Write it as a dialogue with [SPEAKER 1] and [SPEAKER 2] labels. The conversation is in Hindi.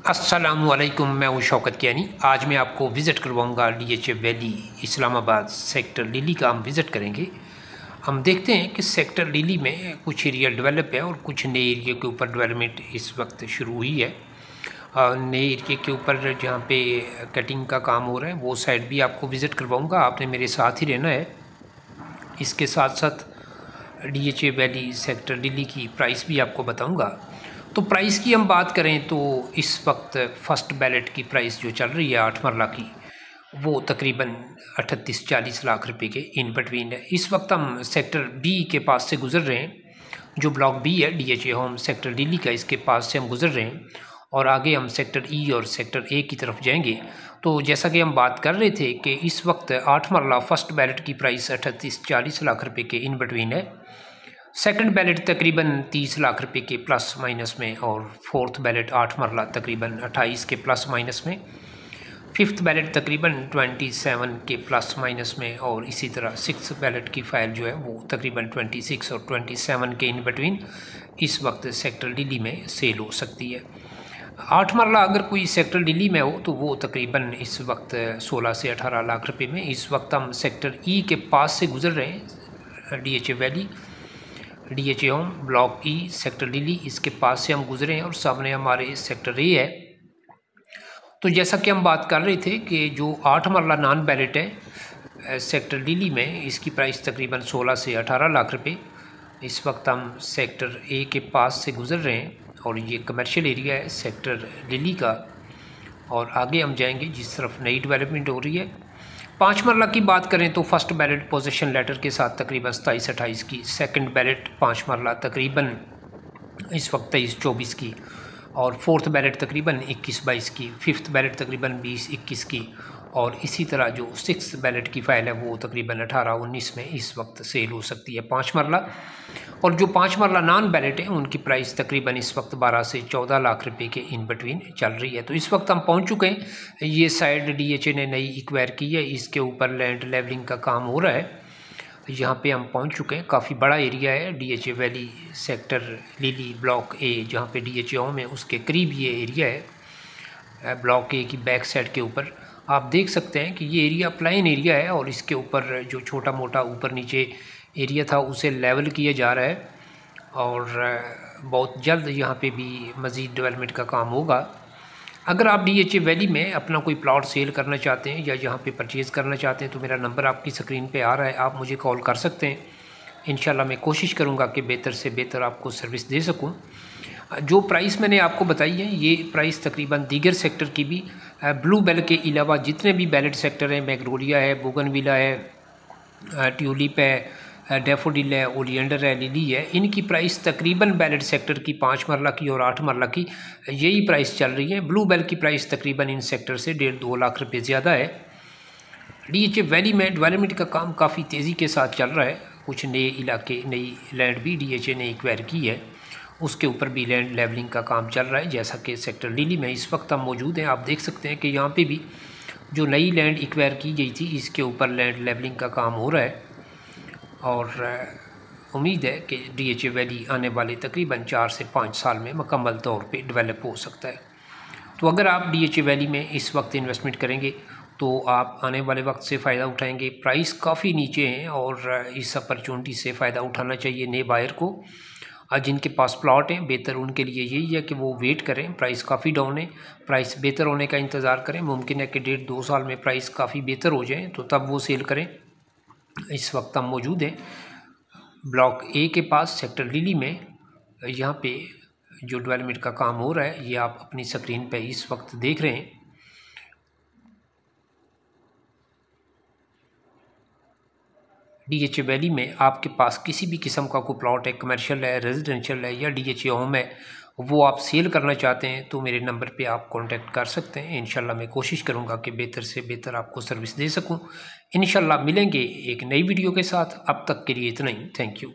[SPEAKER 1] अस्सलामुअलैकुम, मैं हूं शौकत कियानी। आज मैं आपको विज़िट करवाऊंगा DHA valley Islamabad sector lily का हम विज़िट करेंगे। हम देखते हैं कि सेक्टर लिली में कुछ एरिया डेवलप है और कुछ नए एरिया के ऊपर डेवलपमेंट इस वक्त शुरू हुई है। नए एरिया के ऊपर जहाँ पे कटिंग का काम हो रहा है वो साइड भी आपको विज़िट करवाऊँगा। आपने मेरे साथ ही रहना है। इसके साथ साथ DHA वैली सेक्टर लिली की प्राइस भी आपको बताऊँगा। तो प्राइस की हम बात करें तो इस वक्त फ़र्स्ट बैलेट की प्राइस जो चल रही है 8 मरला की, वो तकरीबन 38-40 लाख रुपए के इन बिटवीन है। इस वक्त हम सेक्टर बी के पास से गुज़र रहे हैं, जो ब्लॉक बी है DHA होम सेक्टर लिली का, इसके पास से हम गुज़र रहे हैं और आगे हम सेक्टर ई और सेक्टर ए की तरफ जाएंगे। तो जैसा कि हम बात कर रहे थे कि इस वक्त 8 मरला फ़र्स्ट बैलेट की प्राइस 38-40 लाख रुपये के इन बिटवीन है। सेकंड बैलेट तकरीबन 30 लाख रुपए के प्लस माइनस में और फोर्थ बैलेट 8 मरला तकरीबन 28 के प्लस माइनस में, फिफ्थ बैलेट तकरीबन 27 के प्लस माइनस में और इसी तरह सिक्स बैलेट की फ़ाइल जो है वो तकरीबन 26 और 27 के इन बिटवीन इस वक्त सेक्टर लिली में सेल हो सकती है। 8 मरला अगर कोई सेक्टर लिली में हो तो वो तकरीबन इस वक्त 16 से 18 लाख रुपए में। इस वक्त हम सेक्टर ई के पास से गुजर रहे हैं। DHA valley DHA home block E sector lily, इसके पास से हम गुजरे हैं और सामने हमारे सेक्टर ए है। तो जैसा कि हम बात कर रहे थे कि जो 8 मरला नॉन बैलेट है सेक्टर लिली में, इसकी प्राइस तकरीबन 16 से 18 लाख रुपए। इस वक्त हम सेक्टर ए के पास से गुजर रहे हैं और ये कमर्शियल एरिया है सेक्टर लिली का, और आगे हम जाएंगे जिस तरफ नई डेवलपमेंट हो रही है। 5 मरला की बात करें तो फर्स्ट बैलेट पोजीशन लेटर के साथ तकरीबन 27-28 की, सेकंड बैलेट 5 मरला तकरीबन इस वक्त 23-24 की, और फोर्थ बैलेट तकरीबन 21-22 की, फिफ्थ बैलेट तकरीबन 20-21 की, और इसी तरह जो सिक्स बैलेट की फ़ाइल है वो तकरीबन 18-19 में इस वक्त सेल हो सकती है 5 मरला। और जो 5 मरला नॉन बैलेट है उनकी प्राइस तकरीबन इस वक्त 12 से 14 लाख रुपए के इन बिटवीन चल रही है। तो इस वक्त हम पहुंच चुके हैं। ये साइड DHA ने नई एक्वायर की है, इसके ऊपर लैंड लेवलिंग का काम हो रहा है। यहाँ पे हम पहुंच चुके हैं। काफ़ी बड़ा एरिया है DHA valley sector lily block ए, जहाँ पे DHA होम है उसके करीब ये एरिया है। ब्लॉक ए की बैक साइड के ऊपर आप देख सकते हैं कि ये एरिया प्लाइन एरिया है और इसके ऊपर जो छोटा मोटा ऊपर नीचे एरिया था उसे लेवल किया जा रहा है और बहुत जल्द यहाँ पे भी मज़ीद डेवलपमेंट का काम होगा। अगर आप DHA वैली में अपना कोई प्लॉट सेल करना चाहते हैं या यहाँ पे परचेज़ करना चाहते हैं तो मेरा नंबर आपकी स्क्रीन पे आ रहा है, आप मुझे कॉल कर सकते हैं। इंशाल्लाह मैं कोशिश करूँगा कि बेहतर से बेहतर आपको सर्विस दे सकूँ। जो प्राइस मैंने आपको बताई है ये प्राइस तकरीबन दीगर सेक्टर की भी, ब्लू बेल के अलावा जितने भी बैलेट सेक्टर हैं, मैग्नोलिया है, बोगनविला है, ट्यूलिप है, डैफोडिल है, ओलियंडर है, लिली है, इनकी प्राइस तकरीबन बैलेट सेक्टर की 5 मरला की और 8 मरला की यही प्राइस चल रही है। ब्लू बेल की प्राइस तकरीबन इन सेक्टर से 1.5-2 लाख रुपए ज़्यादा है। DHA वैली में डेवलपमेंट का काम काफ़ी तेज़ी के साथ चल रहा है। कुछ नए इलाके, नई लैंड भी DHA ने एक्वायर की है, उसके ऊपर भी लैंड लेवलिंग का काम चल रहा है। जैसा कि सेक्टर लिली में इस वक्त हम मौजूद हैं, आप देख सकते हैं कि यहाँ पे भी जो नई लैंड एक्वायर की गई थी इसके ऊपर लैंड लेवलिंग का काम हो रहा है और उम्मीद है कि DHA वैली आने वाले तकरीबन 4 से 5 साल में मुकम्मल तौर पे डेवलप हो सकता है। तो अगर आप DHA वैली में इस वक्त इन्वेस्टमेंट करेंगे तो आप आने वाले वक्त से फ़ायदा उठाएंगे। प्राइस काफ़ी नीचे हैं और इस अपॉर्चुनिटी से फ़ायदा उठाना चाहिए नए बायर को। जिनके पास प्लॉट हैं बेहतर उनके लिए यही है कि वो वेट करें। प्राइस काफ़ी डाउन है, प्राइस बेहतर होने का इंतज़ार करें। मुमकिन है कि 1.5-2 साल में प्राइस काफ़ी बेहतर हो जाए तो तब वो सेल करें। इस वक्त हम मौजूद हैं ब्लॉक ए के पास सेक्टर लिली में। यहाँ पे जो डेवलपमेंट का काम हो रहा है ये आप अपनी स्क्रीन पे इस वक्त देख रहे हैं। DHA वैली में आपके पास किसी भी किस्म का कोई प्लॉट है, कमर्शियल है, रेजिडेंशियल है या DHA होम है, वो आप सेल करना चाहते हैं तो मेरे नंबर पे आप कांटेक्ट कर सकते हैं। इंशाल्लाह मैं कोशिश करूँगा कि बेहतर से बेहतर आपको सर्विस दे सकूँ। इंशाल्लाह मिलेंगे एक नई वीडियो के साथ। अब तक के लिए इतना ही। Thank you.